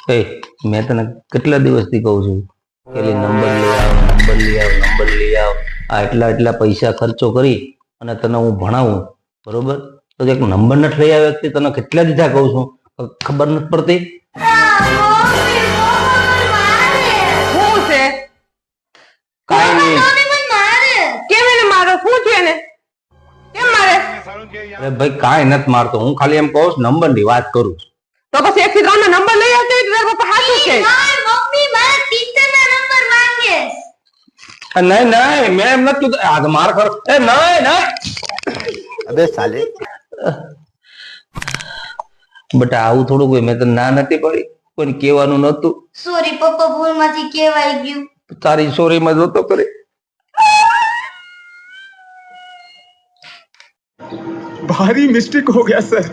એ મેં તને કેટલા દિવસથી કહું છું કે નંબર લઈ આવ, નંબર લઈ આવ, નંબર લઈ આવ. આ એટલા પૈસા ખર્ચો કરી અને તને હું ભણાવું, બરોબર? તો એક નંબર નથી લઈ આવ્યો તે તને કેટલા દીધા કહું છું, ખબર નથી પડતી? શું છે? કાંઈ નહીં. કેમ એને મારો? શું છે એને? કેમ મારે? અરે ભાઈ કાંઈ નથી મારતો, હું ખાલી એમ કહું છું નંબર ની વાત કરું છું. તો પછી 1 થી 3 નો નંબર લઈ આવતો એટલે તારા પપ્પા હાચું છે. મમ્મી મારા ટીચરના નંબર માંગે નહીં નહીં, મેં એમ નથી કીધું. આ તો માર ખરો. એ નહીં નહીં. अबे साले બટા આવું થોડું કોઈ, મેં તને ના નથી પડી, કોઈ કહેવાનું નતું. સોરી પપ્પા ભૂલમાંથી કહેવાય ગયું તારી સોરીમાં જોતો કરે. भारी मिस्टेक हो गया सर।